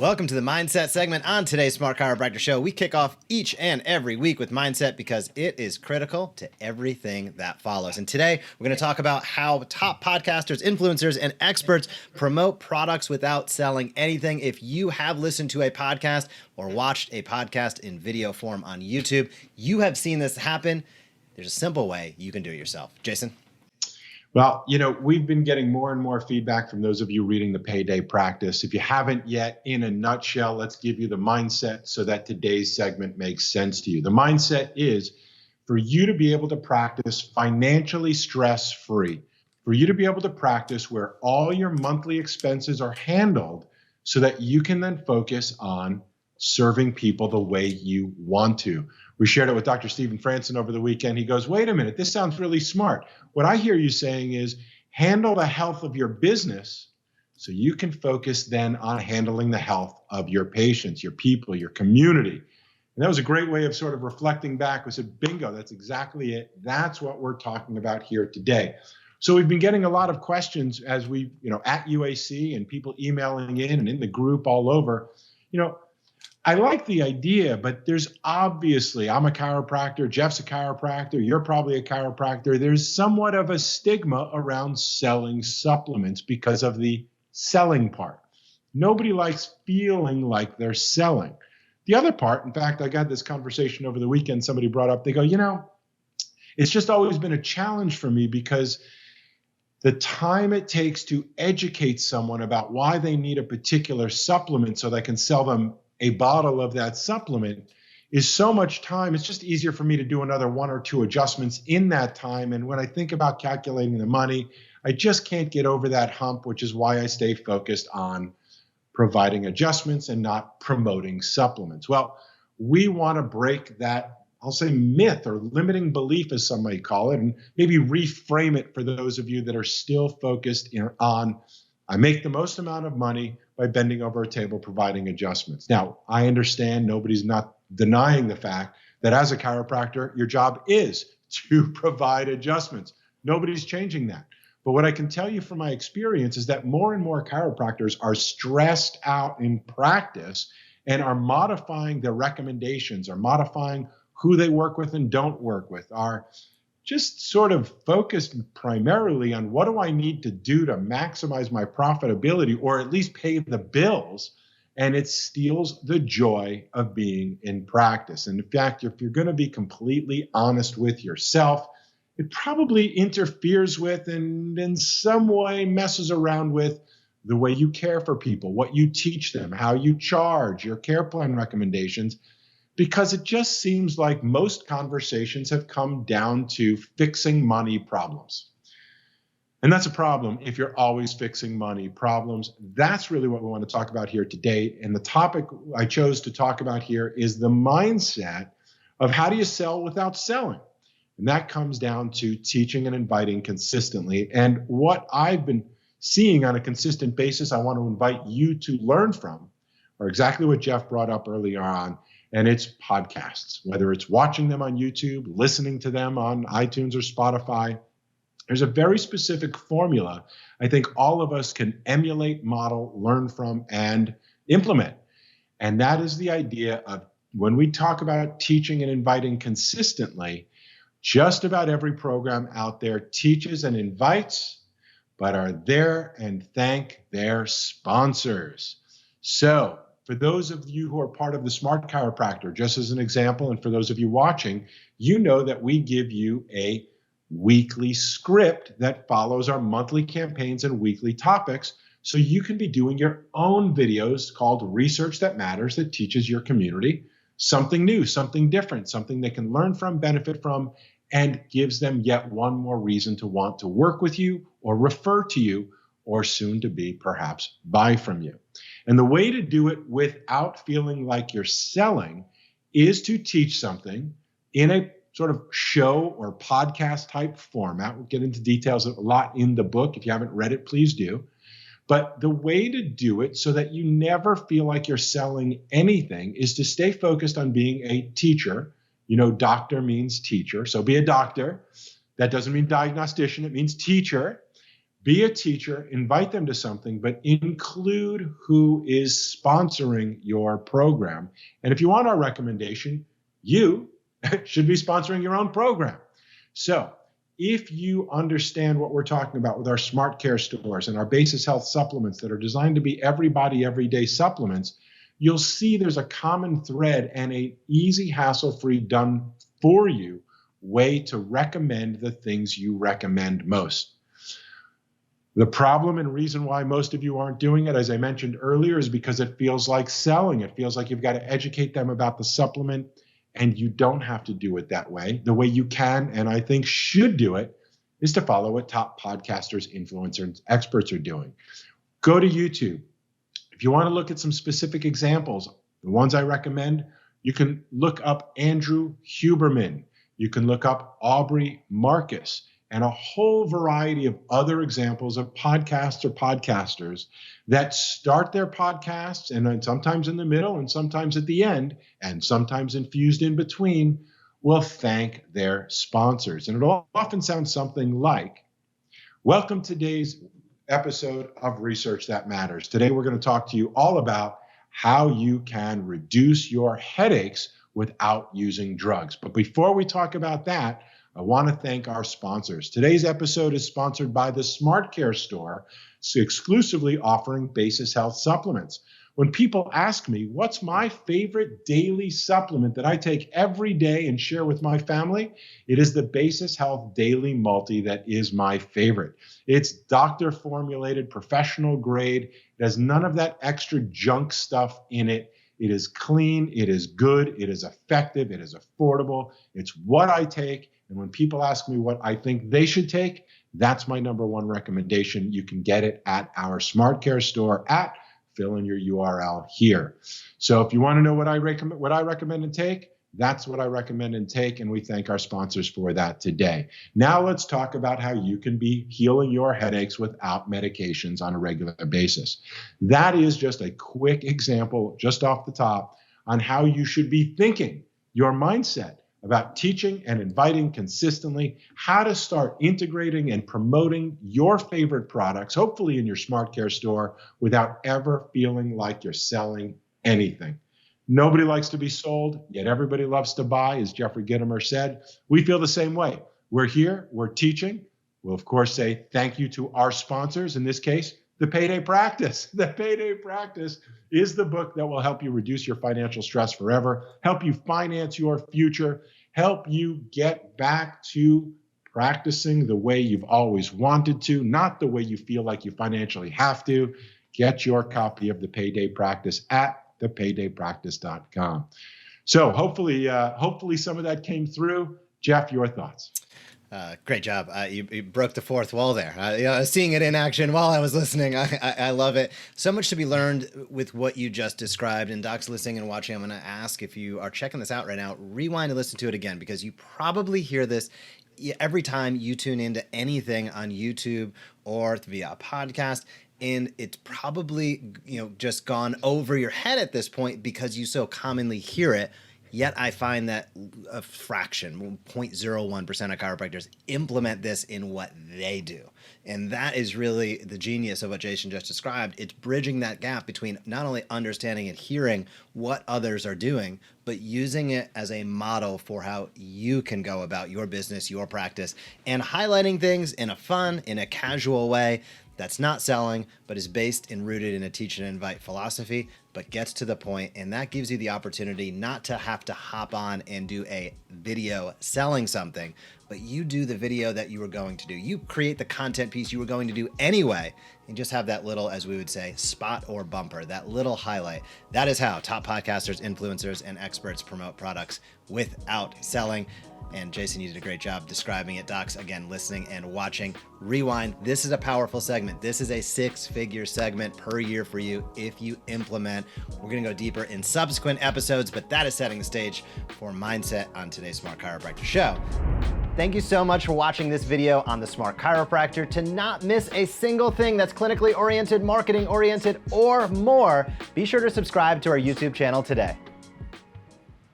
Welcome to the Mindset segment on today's Smart Chiropractor Show. We kick off each and every week with mindset because it is critical to everything that follows. And today we're going to talk about how top podcasters, influencers, and experts promote products without selling anything. If you have listened to a podcast or watched a podcast in video form on YouTube, you have seen this happen. There's a simple way you can do it yourself. Jason? Well, we've been getting more and more feedback from those of you reading the Payday Practice. If you haven't yet, in a nutshell, let's give you the mindset so that today's segment makes sense to you. The mindset is for you to be able to practice financially stress-free, for you to be able to practice where all your monthly expenses are handled so that you can then focus on serving people the way you want to. We shared it with Dr. Stephen Franson over the weekend. He goes, wait a minute, this sounds really smart. What I hear you saying is handle the health of your business so you can focus then on handling the health of your patients, your people, your community. And that was a great way of sort of reflecting back. We said, bingo, that's exactly it. That's what we're talking about here today. So we've been getting a lot of questions as we, at UAC and people emailing in and in the group all over, I like the idea, but there's obviously, I'm a chiropractor, Jeff's a chiropractor, you're probably a chiropractor. There's somewhat of a stigma around selling supplements because of the selling part. Nobody likes feeling like they're selling. The other part, in fact, I got this conversation over the weekend, somebody brought up, they go, it's just always been a challenge for me because the time it takes to educate someone about why they need a particular supplement so they can sell them a bottle of that supplement is so much time. It's just easier for me to do another one or two adjustments in that time. And when I think about calculating the money, I just can't get over that hump, which is why I stay focused on providing adjustments and not promoting supplements. Well, we want to break that, I'll say, myth or limiting belief, as some might call it, and maybe reframe it for those of you that are still focused on, I make the most amount of money by bending over a table, providing adjustments. Now, I understand nobody's not denying the fact that as a chiropractor, your job is to provide adjustments. Nobody's changing that. But what I can tell you from my experience is that more and more chiropractors are stressed out in practice and are modifying their recommendations, are modifying who they work with and don't work with, are just sort of focused primarily on what do I need to do to maximize my profitability or at least pay the bills, and it steals the joy of being in practice. And in fact, if you're going to be completely honest with yourself, it probably interferes with and in some way messes around with the way you care for people, what you teach them, how you charge, your care plan recommendations, because it just seems like most conversations have come down to fixing money problems. And that's a problem if you're always fixing money problems. That's really what we want to talk about here today. And the topic I chose to talk about here is the mindset of how do you sell without selling? And that comes down to teaching and inviting consistently. And what I've been seeing on a consistent basis, I want to invite you to learn from, are exactly what Jeff brought up earlier on. And it's podcasts, whether it's watching them on YouTube, listening to them on iTunes or Spotify. There's a very specific formula I think all of us can emulate, model, learn from, and implement. And that is the idea of when we talk about teaching and inviting consistently, just about every program out there teaches and invites, but are there and thank their sponsors. So, for those of you who are part of the Smart Chiropractor, just as an example, and for those of you watching, you know that we give you a weekly script that follows our monthly campaigns and weekly topics, so you can be doing your own videos called Research That Matters that teaches your community something new, something different, something they can learn from, benefit from, and gives them yet one more reason to want to work with you or refer to you or soon to be perhaps buy from you. And the way to do it without feeling like you're selling is to teach something in a sort of show or podcast type format. We'll get into details a lot in the book. If you haven't read it, please do. But the way to do it so that you never feel like you're selling anything is to stay focused on being a teacher. Doctor means teacher. So be a doctor. That doesn't mean diagnostician. It means teacher. Be a teacher, invite them to something, but include who is sponsoring your program. And if you want our recommendation, you should be sponsoring your own program. So if you understand what we're talking about with our Smart Care stores and our Basis Health supplements that are designed to be everybody, everyday supplements, you'll see there's a common thread and an easy, hassle-free, done for you way to recommend the things you recommend most. The problem and reason why most of you aren't doing it, as I mentioned earlier, is because it feels like selling. It feels like you've got to educate them about the supplement, and you don't have to do it that way. The way you can, and I think should do it, is to follow what top podcasters, influencers, experts are doing. Go to YouTube. If you want to look at some specific examples, the ones I recommend, you can look up Andrew Huberman. You can look up Aubrey Marcus and a whole variety of other examples of podcasts or podcasters that start their podcasts, and then sometimes in the middle and sometimes at the end and sometimes infused in between, will thank their sponsors. And it'll often sound something like, welcome to today's episode of Research That Matters. Today we're going to talk to you all about how you can reduce your headaches without using drugs. But before we talk about that, I want to thank our sponsors. Today's episode is sponsored by the Smart Care store, exclusively offering Basis Health supplements. When people ask me, what's my favorite daily supplement that I take every day and share with my family? It is the Basis Health Daily Multi that is my favorite. It's doctor formulated, professional grade. It has none of that extra junk stuff in it. It is clean, it is good, it is effective, it is affordable. It's what I take. And when people ask me what I think they should take, that's my number one recommendation. You can get it at our Smart Care store at, fill in your URL here. So if you want to know what I recommend and take, that's what I recommend and take. And we thank our sponsors for that today. Now let's talk about how you can be healing your headaches without medications on a regular basis. That is just a quick example, just off the top, on how you should be thinking your mindset about teaching and inviting consistently, how to start integrating and promoting your favorite products, hopefully in your Smart Care store, without ever feeling like you're selling anything. Nobody likes to be sold, yet everybody loves to buy, as Jeffrey Gitomer said. We feel the same way. We're here, we're teaching. We'll, of course, say thank you to our sponsors, in this case, The Payday Practice. The Payday Practice is the book that will help you reduce your financial stress forever, help you finance your future, help you get back to practicing the way you've always wanted to, not the way you feel like you financially have to. Get your copy of The Payday Practice at thepaydaypractice.com. So hopefully some of that came through. Jeff, your thoughts? Great job. You broke the fourth wall there. Seeing it in action while I was listening, I love it. So much to be learned with what you just described. And Doc's listening and watching, I'm going to ask, if you are checking this out right now, rewind and listen to it again, because you probably hear this every time you tune into anything on YouTube or via a podcast. And it's probably just gone over your head at this point because you so commonly hear it. Yet I find that a fraction, 0.01% of chiropractors implement this in what they do. And that is really the genius of what Jason just described. It's bridging that gap between not only understanding and hearing what others are doing, but using it as a model for how you can go about your business, your practice, and highlighting things in a fun, in a casual way that's not selling, but is based and rooted in a teach and invite philosophy, but gets to the point, and that gives you the opportunity not to have to hop on and do a video selling something, but you do the video that you were going to do. You create the content piece you were going to do anyway, and just have that little, as we would say, spot or bumper, that little highlight. That is how top podcasters, influencers, and experts promote products without selling. And Jason, you did a great job describing it. Docs, again, listening and watching. Rewind. This is a powerful segment. This is a 6-figure segment per year for you if you implement. We're going to go deeper in subsequent episodes, but that is setting the stage for mindset on today's Smart Chiropractor Show. Thank you so much for watching this video on the Smart Chiropractor. To not miss a single thing that's clinically oriented, marketing oriented, or more, be sure to subscribe to our YouTube channel today.